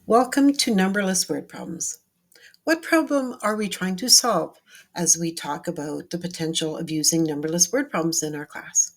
Welcome to Numberless Word Problems. What problem are we trying to solve as we talk about the potential of using numberless word problems in our class?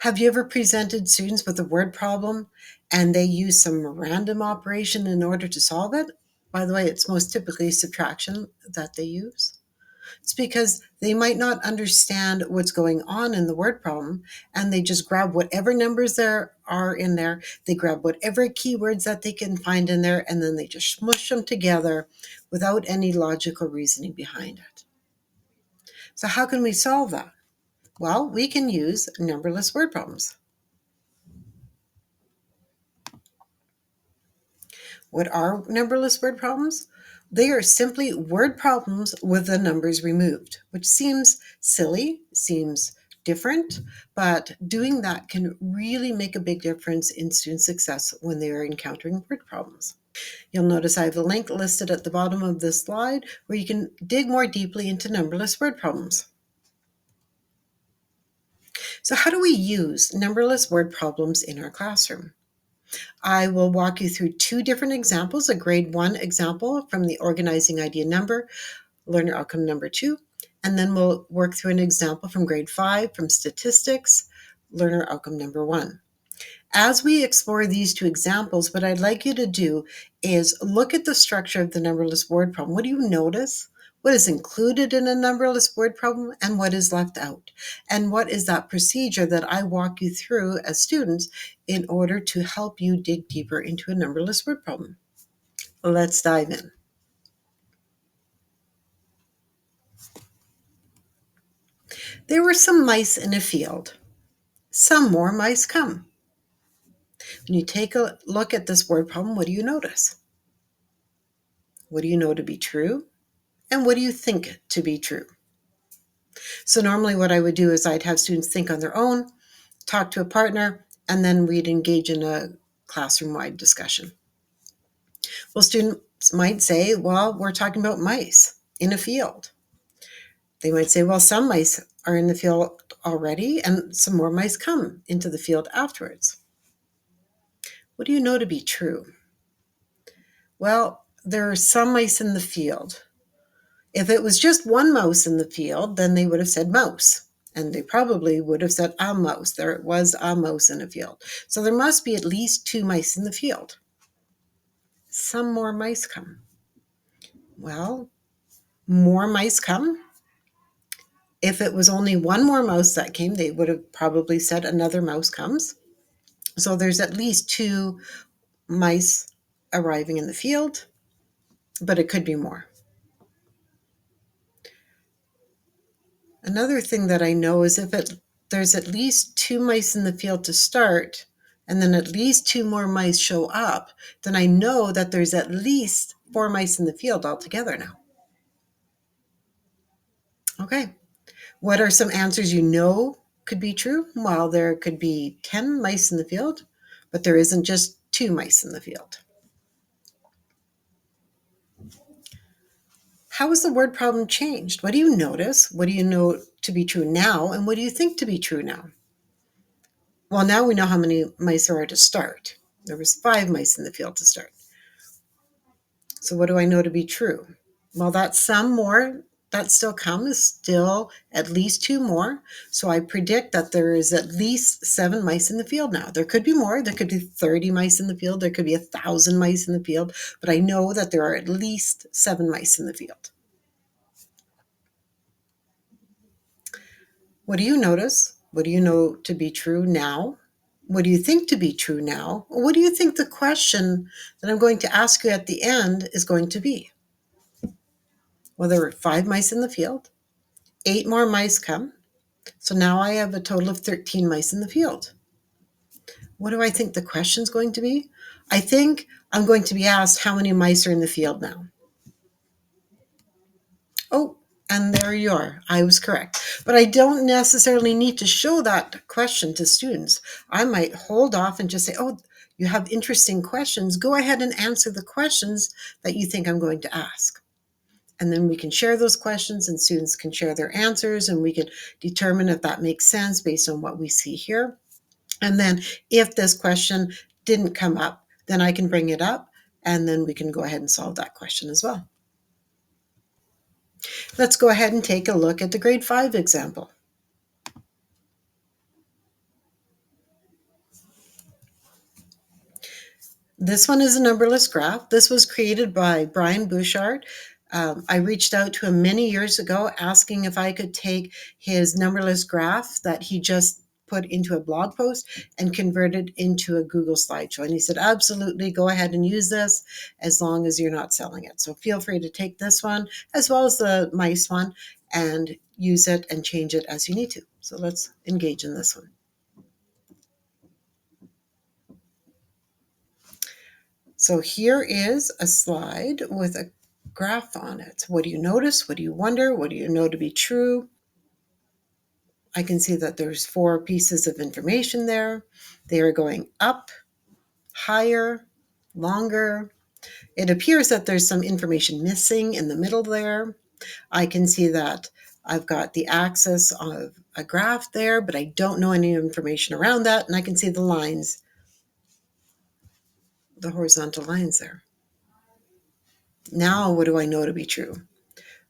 Have you ever presented students with a word problem and they use some random operation in order to solve it? By the way, it's most typically subtraction that they use. It's because they might not understand what's going on in the word problem and they just grab whatever numbers there are in there. They grab whatever keywords that they can find in there and then they just smush them together without any logical reasoning behind it. So how can we solve that? Well, we can use numberless word problems. What are numberless word problems? They are simply word problems with the numbers removed, which seems silly, seems different, but doing that can really make a big difference in student success when they are encountering word problems. You'll notice I have a link listed at the bottom of this slide where you can dig more deeply into numberless word problems. So how do we use numberless word problems in our classroom? I will walk you through two different examples, a grade 1 example from the organizing idea number, learner outcome number 2, and then we'll work through an example from grade 5 from statistics, learner outcome number 1. As we explore these two examples, what I'd like you to do is look at the structure of the numberless word problem. What do you notice? What is included in a numberless word problem and what is left out? And what is that procedure that I walk you through as students in order to help you dig deeper into a numberless word problem? Let's dive in. There were some mice in a field. Some more mice come. When you take a look at this word problem, what do you notice? What do you know to be true? And what do you think to be true? So normally what I would do is I'd have students think on their own, talk to a partner, and then we'd engage in a classroom-wide discussion. Well, students might say, well, we're talking about mice in a field. They might say, well, some mice are in the field already and some more mice come into the field afterwards. What do you know to be true? Well, there are some mice in the field. If it was just one mouse in the field, then they would have said mouse. And they probably would have said a mouse. There was a mouse in a field. So there must be at least 2 mice in the field. Some more mice come. Well, more mice come. If it was only one more mouse that came, they would have probably said another mouse comes. So there's at least 2 mice arriving in the field, but it could be more. Another thing that I know is there's at least 2 mice in the field to start, and then at least 2 more mice show up, then I know that there's at least 4 mice in the field altogether now. Okay, what are some answers you know could be true? Well, there could be 10 mice in the field, but there isn't just 2 mice in the field. How has the word problem changed? What do you notice? What do you know to be true now? And what do you think to be true now? Well, now we know how many mice there are to start. There was 5 mice in the field to start. So what do I know to be true? Well, that some more that still come is still at least 2 more. So I predict that there is at least 7 mice in the field now. There could be more. There could be 30 mice in the field. There could be 1,000 mice in the field. But I know that there are at least 7 mice in the field. What do you notice? What do you know to be true now? What do you think to be true now? What do you think the question that I'm going to ask you at the end is going to be? Well, there were 5 mice in the field. 8 more mice come. So now I have a total of 13 mice in the field. What do I think the question's going to be? I think I'm going to be asked how many mice are in the field now. Oh, and there you are. I was correct. But I don't necessarily need to show that question to students. I might hold off and just say, oh, you have interesting questions. Go ahead and answer the questions that you think I'm going to ask. And then we can share those questions and students can share their answers and we can determine if that makes sense based on what we see here. And then if this question didn't come up, then I can bring it up and then we can go ahead and solve that question as well. Let's go ahead and take a look at the grade 5 example. This one is a numberless graph. This was created by Brian Bouchard. I reached out to him many years ago asking if I could take his numberless graph that he just put into a blog post and convert it into a Google slideshow. And he said, absolutely, go ahead and use this as long as you're not selling it. So feel free to take this one as well as the mice one and use it and change it as you need to. So let's engage in this one. So here is a slide with a graph on it. What do you notice? What do you wonder? What do you know to be true? I can see that there's 4 pieces of information there. They are going up, higher, longer. It appears that there's some information missing in the middle there. I can see that I've got the axis of a graph there, but I don't know any information around that. And I can see the lines, the horizontal lines there. Now, what do I know to be true?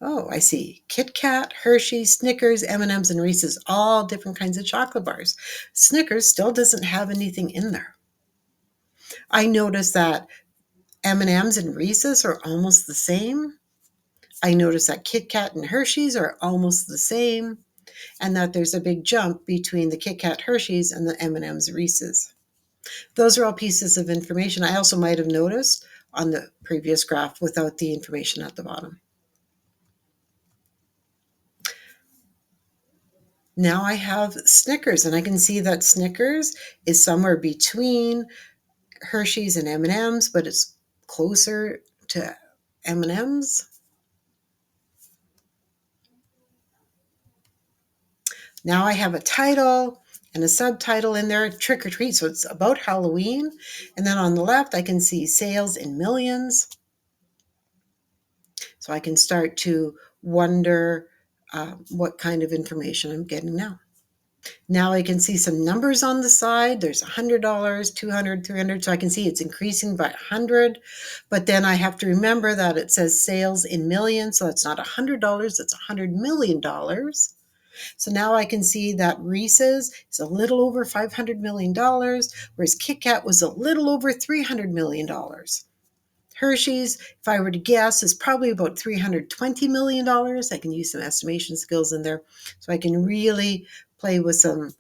Oh, I see. Kit Kat, Hershey's, Snickers, M&Ms, and Reese's, all different kinds of chocolate bars. Snickers still doesn't have anything in there. I notice that M&Ms and Reese's are almost the same. I notice that Kit Kat and Hershey's are almost the same, and that there's a big jump between the Kit Kat Hershey's and the M&Ms Reese's. Those are all pieces of information I also might have noticed on the previous graph without the information at the bottom. Now I have Snickers, and I can see that Snickers is somewhere between Hershey's and M&M's, but it's closer to M&M's. Now I have a title and a subtitle in there, Trick or Treat, so it's about Halloween. And then on the left, I can see sales in millions. So I can start to wonder what kind of information I'm getting now. Now I can see some numbers on the side. There's $100, $200, $300. So I can see it's increasing by 100. But then I have to remember that it says sales in millions. So it's not $100, it's $100 million. So now I can see that Reese's is a little over $500 million, whereas Kit Kat was a little over $300 million. Hershey's, if I were to guess, is probably about $320 million. I can use some estimation skills in there. So I can really play with some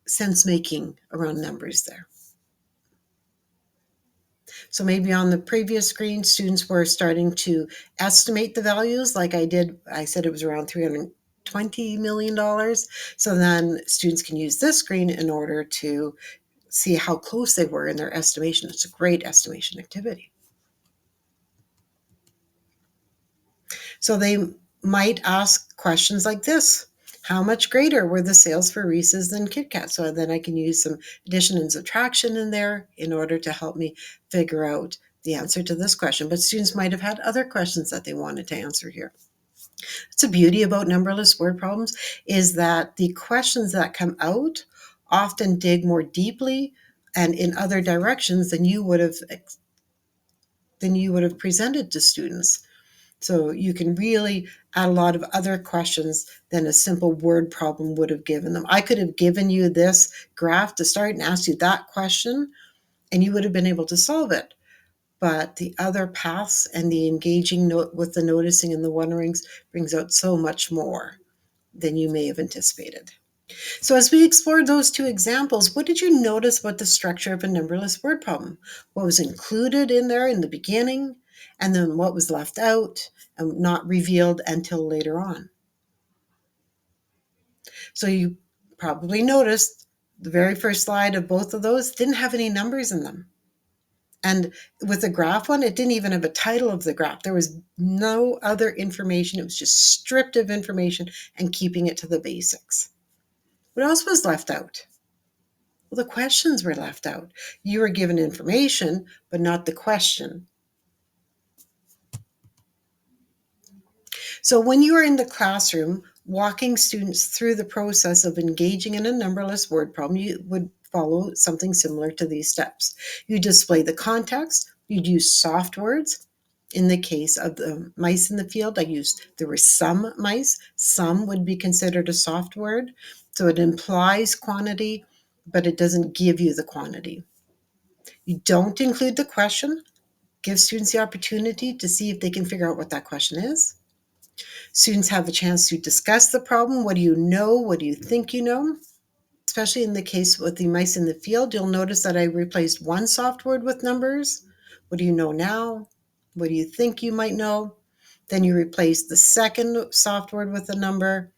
sense making around numbers there. So maybe on the previous screen, students were starting to estimate the values like I did. I said it was around $320 million. So then students can use this screen in order to see how close they were in their estimation. It's a great estimation activity. So they might ask questions like this. How much greater were the sales for Reese's than Kit Kat? So then I can use some addition and subtraction in there in order to help me figure out the answer to this question. But students might have had other questions that they wanted to answer here. It's the beauty about numberless word problems is that the questions that come out often dig more deeply and in other directions than you would have presented to students. So you can really add a lot of other questions than a simple word problem would have given them. I could have given you this graph to start and asked you that question, and you would have been able to solve it. But the other paths and the engaging with the noticing and the wonderings brings out so much more than you may have anticipated. So as we explored those 2 examples, what did you notice about the structure of a numberless word problem? What was included in there in the beginning, and then what was left out and not revealed until later on? So you probably noticed the very first slide of both of those didn't have any numbers in them. And with the graph one, it didn't even have a title of the graph. There was no other information. It was just stripped of information and keeping it to the basics. What else was left out? Well, the questions were left out. You were given information, but not the question. So when you are in the classroom, walking students through the process of engaging in a numberless word problem, you would follow something similar to these steps. You display the context, You'd use soft words. In the case of the mice in the field, there were some mice. Some would be considered a soft word. So it implies quantity, but it doesn't give you the quantity. You don't include the question. Give students the opportunity to see if they can figure out what that question is. Students have a chance to discuss the problem. What do you know? What do you think you know? Especially in the case with the mice in the field, you'll notice that I replaced one soft word with numbers. What do you know now? What do you think you might know? Then you replace the second soft word with a number.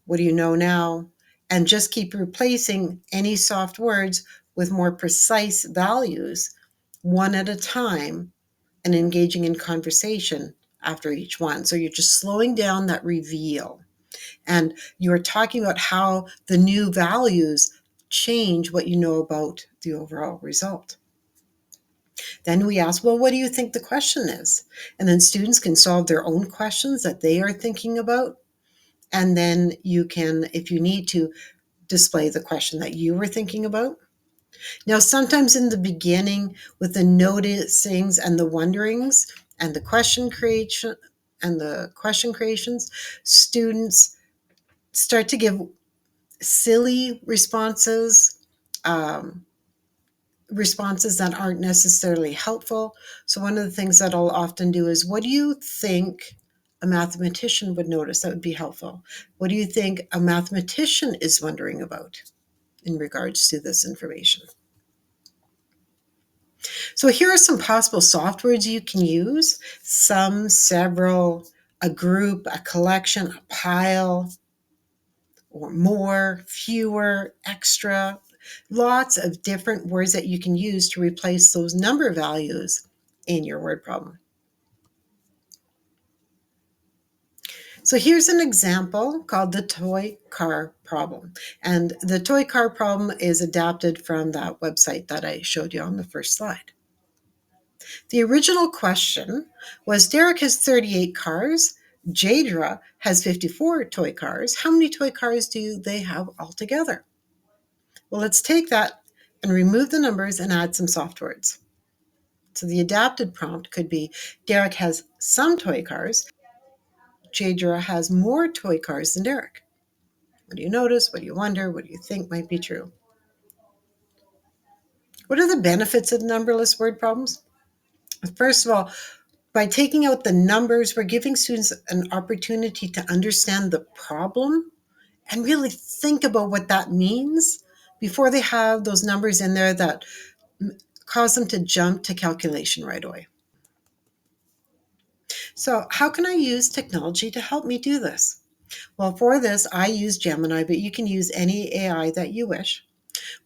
What do you know now? And just keep replacing any soft words with more precise values one at a time and engaging in conversation after each one. So you're just slowing down that reveal. And you're talking about how the new values change what you know about the overall result. Then we ask, well, what do you think the question is? And then students can solve their own questions that they are thinking about. And then you can, if you need to, display the question that you were thinking about. Now, sometimes in the beginning, with the noticings and the wonderings and the question creations, students start to give silly um, responses that aren't necessarily helpful. So one of the things that I'll often do is, what do you think a mathematician would notice that would be helpful? What do you think a mathematician is wondering about in regards to this information? So here are some possible soft words you can use: some, several, a group, a collection, a pile, or more, fewer, extra. Lots of different words that you can use to replace those number values in your word problem. So here's an example called the toy car problem. And the toy car problem is adapted from that website that I showed you on the first slide. The original question was, Derek has 38 cars. Jadra has 54 toy cars. How many toy cars do they have altogether? Well, let's take that and remove the numbers and add some soft words. So the adapted prompt could be, Derek has some toy cars. Jadra has more toy cars than Derek. What do you notice? What do you wonder? What do you think might be true? What are the benefits of numberless word problems? First of all, by taking out the numbers, we're giving students an opportunity to understand the problem and really think about what that means before they have those numbers in there that cause them to jump to calculation right away. So how can I use technology to help me do this? Well, for this, I use Gemini, but you can use any AI that you wish.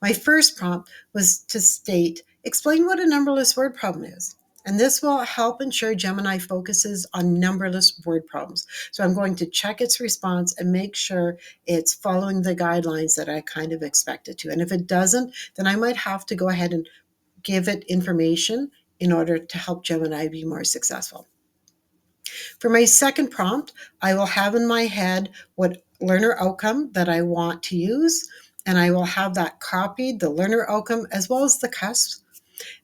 My first prompt was to state, explain what a numberless word problem is. And this will help ensure Gemini focuses on numberless word problems. So I'm going to check its response and make sure it's following the guidelines that I kind of expect it to. And if it doesn't, then I might have to go ahead and give it information in order to help Gemini be more successful. For my second prompt, I will have in my head what learner outcome that I want to use, and I will have that copied, the learner outcome as well as the cusp.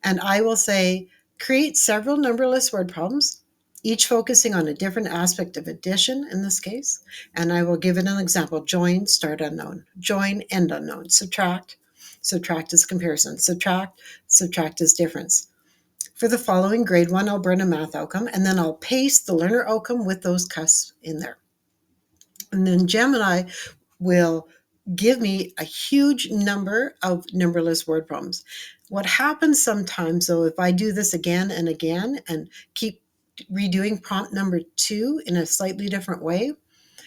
And I will say, create several numberless word problems, each focusing on a different aspect of addition in this case. And I will give it an example: join, start unknown; join, end unknown; subtract, subtract is comparison; subtract is difference. For the following grade 1 Alberta math outcome, and then I'll paste the learner outcome with those cusps in there. And then Gemini will give me a huge number of numberless word problems. What happens sometimes, though, if I do this again and again and keep redoing prompt number 2 in a slightly different way,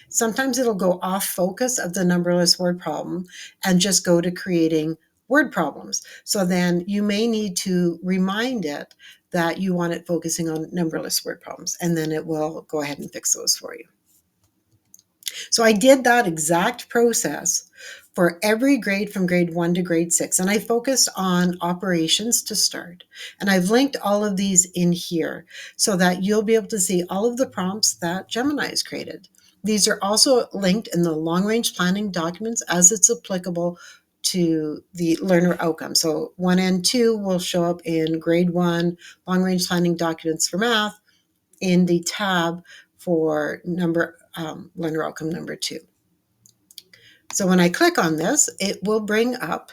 sometimes it'll go off focus of the numberless word problem and just go to creating word problems. So then you may need to remind it that you want it focusing on numberless word problems, and then it will go ahead and fix those for you. So I did that exact process for every grade from grade 1 to grade 6. And I focused on operations to start. And I've linked all of these in here so that you'll be able to see all of the prompts that Gemini has created. These are also linked in the long-range planning documents as it's applicable to the learner outcome. So 1 and 2 will show up in grade 1 long range planning documents for math in the tab for learner outcome number 2. So when I click on this, it will bring up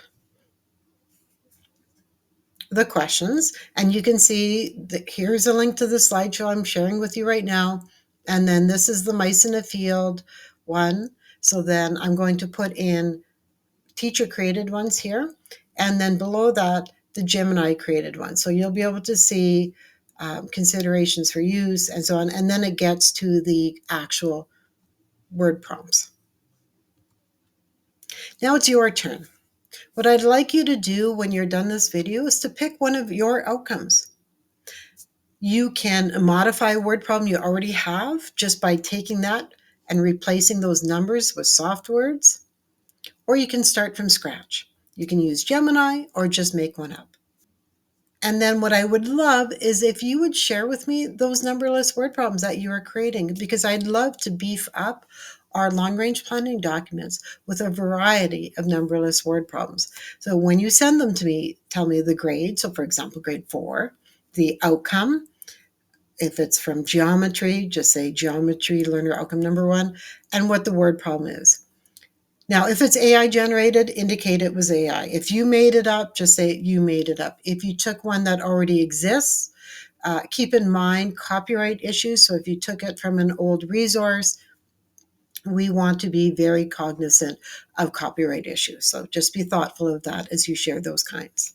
the questions, and you can see that here's a link to the slideshow I'm sharing with you right now. And then this is the mice in a field one. So then I'm going to put in teacher created ones here. And then below that, the Gemini created one. So you'll be able to see considerations for use and so on. And then it gets to the actual word prompts. Now it's your turn. What I'd like you to do when you're done this video is to pick one of your outcomes. You can modify a word problem you already have just by taking that and replacing those numbers with soft words, or you can start from scratch. You can use Gemini or just make one up. And then what I would love is if you would share with me those numberless word problems that you are creating, because I'd love to beef up our long-range planning documents with a variety of numberless word problems. So when you send them to me, tell me the grade. So for example, grade 4, the outcome. If it's from geometry, just say geometry learner outcome number 1, and what the word problem is. Now, if it's AI generated, indicate it was AI. If you made it up, just say you made it up. If you took one that already exists, keep in mind copyright issues. So if you took it from an old resource, we want to be very cognizant of copyright issues. So just be thoughtful of that as you share those kinds.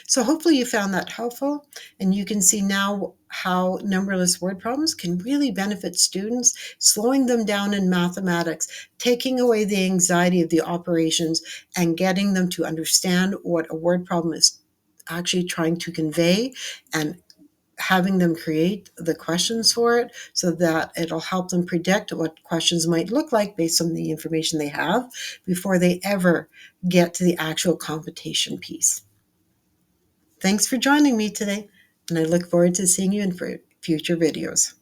So hopefully you found that helpful, and you can see now how numberless word problems can really benefit students, slowing them down in mathematics, taking away the anxiety of the operations, and getting them to understand what a word problem is actually trying to convey, and having them create the questions for it so that it'll help them predict what questions might look like based on the information they have before they ever get to the actual computation piece. Thanks for joining me today, and I look forward to seeing you in future videos.